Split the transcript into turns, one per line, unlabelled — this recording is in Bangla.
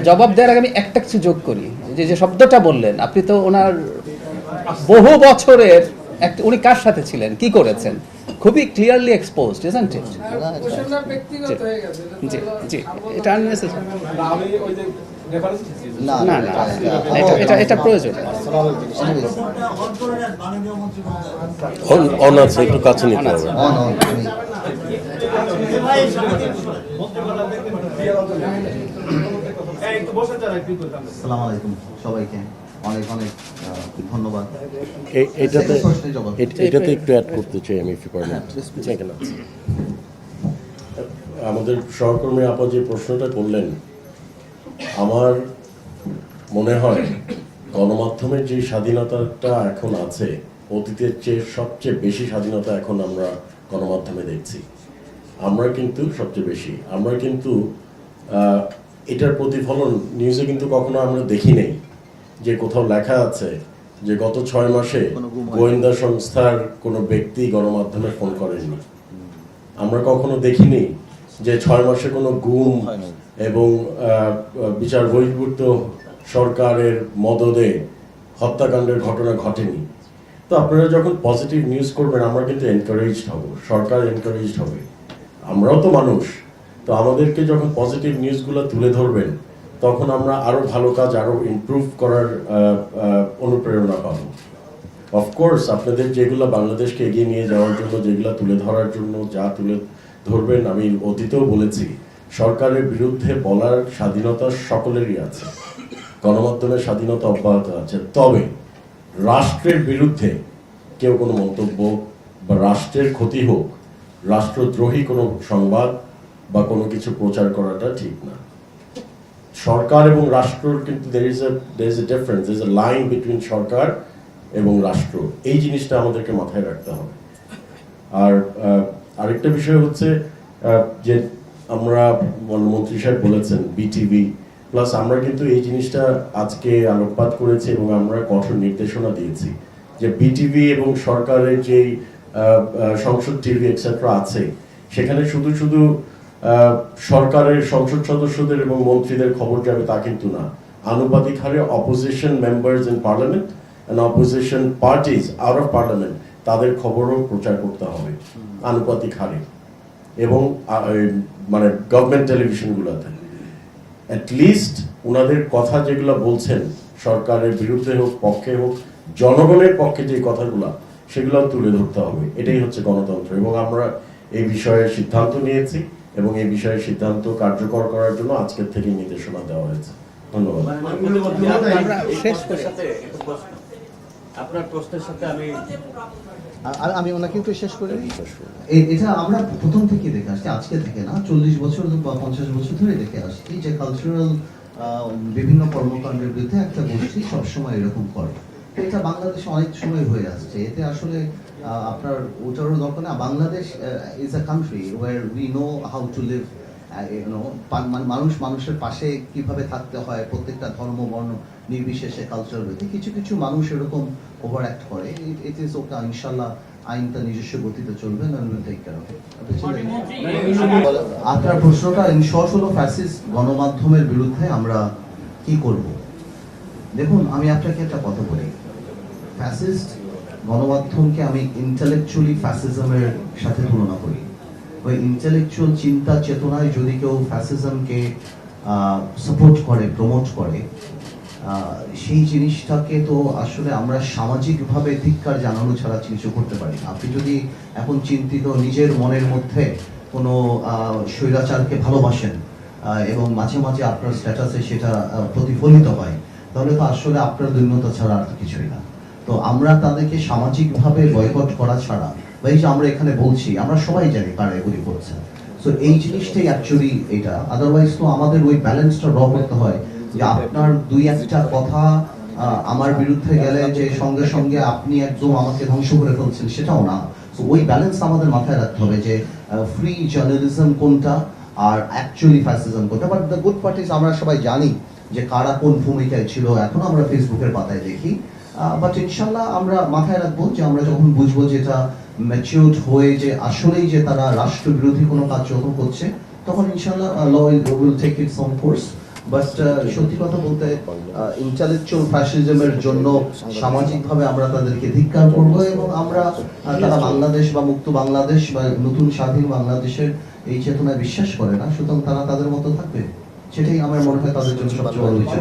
জবাব দেওয়ার আগে আমি একটা কিছু যোগ করি, যে যে শব্দটা বললেন আপনি, তো ওনার বহু বছরের একটা, উনি কার সাথে ছিলেন, কি করেছেন, খুবই ক্লিয়ারলি এক্সপোজড, ইজন্ট ইট? জি জি, এটা আননেসেসারি। না না না, এটা প্রয়োজন।
অন আছে, একটু কাছে নিতে হবে।
আসসালামু আলাইকুম সবাইকে, অনেক অনেক ধন্যবাদ।
এটাতে একটু অ্যাড করতে চাই আমি, আমাদের সহকর্মী আপা যে প্রশ্নটা করলেন, আমার মনে হয় গণমাধ্যমের যে স্বাধীনতাটা এখন আছে, অতীতের চেয়ে সবচেয়ে বেশি স্বাধীনতা এখন আমরা গণমাধ্যমে দেখছি। আমরা কিন্তু সবচেয়ে বেশি, আমরা কিন্তু এটার প্রতিফলন নিউজে কিন্তু কখনো আমরা দেখি নেই যে কোথাও লেখা আছে যে গত 6 মাসে গোয়েন্দা সংস্থার কোনো ব্যক্তি গণমাধ্যমে ফোন করেননি। আমরা কখনো দেখিনি যে 6 মাসে কোনো গুম এবং বিচার বহির্ভূত সরকারের মদদে হত্যাকাণ্ডের ঘটনা ঘটেনি। তো আপনারা যখন পজিটিভ নিউজ করবেন, আমরা কিন্তু এনকারেজড হব, সরকার এনকারেজড হবে, আমরাও তো মানুষ। তো আমাদেরকে যখন পজিটিভ নিউজগুলো তুলে ধরবেন, তখন আমরা আরও ভালো কাজ, আরও ইমপ্রুভ করার অনুপ্রেরণা পাবো। অফকোর্স আপনাদের যেগুলো বাংলাদেশকে এগিয়ে নিয়ে যাওয়ার জন্য, যেগুলো তুলে ধরার জন্য যা তুলে ধরবেন, আমি অতীতেও বলেছি, সরকারের বিরুদ্ধে বলার স্বাধীনতা সকলেরই আছে, গণমাধ্যমের স্বাধীনতা অব্যাহত আছে। তবে রাষ্ট্রের বিরুদ্ধে কেউ কোনো মন্তব্য বা রাষ্ট্রের ক্ষতি হোক, রাষ্ট্রদ্রোহী কোনো সংবাদ বা কোনো কিছু প্রচার করাটা ঠিক না। সরকার এবং রাষ্ট্রর কিন্তু there is a difference, there is a line between সরকার এবং রাষ্ট্র। এই জিনিসটা আমাদেরকে মাথায় রাখতে হবে। আর আরেকটা বিষয় হচ্ছে যে আমরা, মন্ত্রী সাহেব বলেছেন বিটিভি প্লাস, আমরা কিন্তু এই জিনিসটা আজকে আলোকপাত করেছি এবং আমরা কঠোর নির্দেশনা দিয়েছি যে বিটিভি এবং সরকারের যেই সংসদ টিভি এক্সেট্রা আছে, সেখানে শুধু শুধু সরকারের সংসদ সদস্যদের এবং মন্ত্রীদের খবর যাবে তা কিন্তু না। আনুপাতিক হারে opposition members in parliament and opposition parties out of parliament, তাদের খবরও প্রচার করতে হবে আনুপাতিক হারে, এবং মানে গভর্নমেন্ট টেলিভিশনগুলোতে অ্যাটলিস্ট ওনাদের কথা যেগুলো বলছেন, সরকারের বিরুদ্ধে হোক পক্ষে হোক, জনগণের পক্ষে যে কথাগুলো, সেগুলো তুলে ধরতে হবে। এটাই হচ্ছে গণতন্ত্র। এবং আমরা এই বিষয়ে সিদ্ধান্ত নিয়েছি এবং এই বিষয়ে সিদ্ধান্ত কার্যকর করার জন্য আজকের থেকে নির্দেশনা দেওয়া হয়েছে। ধন্যবাদ।
আপনার প্রশ্নের সাথে
আমি ওনাকে একটু শেষ করে, এটা আমরা প্রথম থেকে দেখে আসছি, আজকে থেকে না, 40 বছর বা 50 বছর ধরে দেখে আসছি যে কালচারাল বিভিন্ন কর্মকাণ্ডের বিরুদ্ধে একটা গোষ্ঠী সবসময় এরকম করে। এটা বাংলাদেশে অনেক সময় হয়ে আসছে। এতে আসলে আপনার ওটারও দরকার না। Bangladesh is a country where we know how to live, মানুষ মানুষের পাশে কিভাবে থাকতে হয়, প্রত্যেকটা ধর্ম বর্ণ নির্বিশেষে কালচার রয়েছে। কিছু কিছু মানুষ এরকম ওভার অ্যাক্ট করে, ইট ইজ ওকে, ইনশাল্লাহ আইনটা নিজস্ব গতিতে চলবে। আপনার প্রশ্নটা ইনশর্ট হলো ফ্যাসিস্ট গণমাধ্যমের বিরুদ্ধে আমরা কি করব। দেখুন, আমি আপনাকে একটা কথা বলি, ফ্যাসিস্ট গণমাধ্যমকে আমি ইন্টেলেকচুয়ালি ফ্যাসিজমের সাথে তুলনা করি। ওই ইন্টেলেকচুয়াল চিন্তা চেতনায় যদি কেউ ফ্যাসিজমকে সাপোর্ট করে, প্রমোট করে, সেই জিনিসটাকে তো আসলে আমরা সামাজিকভাবে ধিক্কার জানানো ছাড়া কিছু করতে পারি না। আপনি যদি এখন চিন্তিত নিজের মনের মধ্যে কোনো স্বৈরাচারকে ভালোবাসেন এবং মাঝে মাঝে আপনার স্ট্যাটাসে সেটা প্রতিফলিত হয়, তাহলে তো আসলে আপনার দৈন্যতা ছাড়া আর কিছুই না। তো আমরা তাদেরকে সামাজিকভাবে বয়কট করা ছাড়া, বা এই যে আমরা এখানে বলছি, আমরা সবাই জানি কারা এগুলি করছে, সো এই জিনিসটাই অ্যাকচুয়ালি এটা। আদারওয়াইজ তো আমাদের ওই ব্যালেন্সটা ড্র করতে হয় যে আপনার দুই একটা কথা আমার বিরুদ্ধে গেলে যে সঙ্গে সঙ্গে আপনি একদম আমাকে ধ্বংস করে ফেলছেন, সেটাও না। সো ওই ব্যালেন্স আমাদের মাথায় রাখতে হবে যে ফ্রি জার্নালিজম কোনটা আর অ্যাকচুয়ালি ফ্যাসিজম কোনটা। But the good part is আমরা সবাই জানি যে কারা কোন ভূমিকায় ছিল, এখন আমরা ফেসবুকের পাতায় দেখি। বাট ইনশাল্লাহ আমরা মাথায় রাখবো যে আমরা যখন বুঝবো যেটা ম্যাচিউরড হয়ে যে আসলেই যে তারা রাষ্ট্র বিরোধী কোনো কাজ যখন করছে, তখন ইনশাল্লাহ law will take its own course. But সত্যি কথা বলতে ইন্টালেকচুয়াল ফ্যাসিজমের জন্য সামাজিকভাবে আমরা তাদেরকে ধিক্কার করব এবং আমরা তারা বাংলাদেশ বা মুক্ত বাংলাদেশ বা নতুন স্বাধীন বাংলাদেশের এই চেতনায় বিশ্বাস করে না, সুতরাং তারা তাদের মতো থাকবে। সেটাই আমার মনে হয় তাদের জন্য সবচেয়ে বড় বিষয়।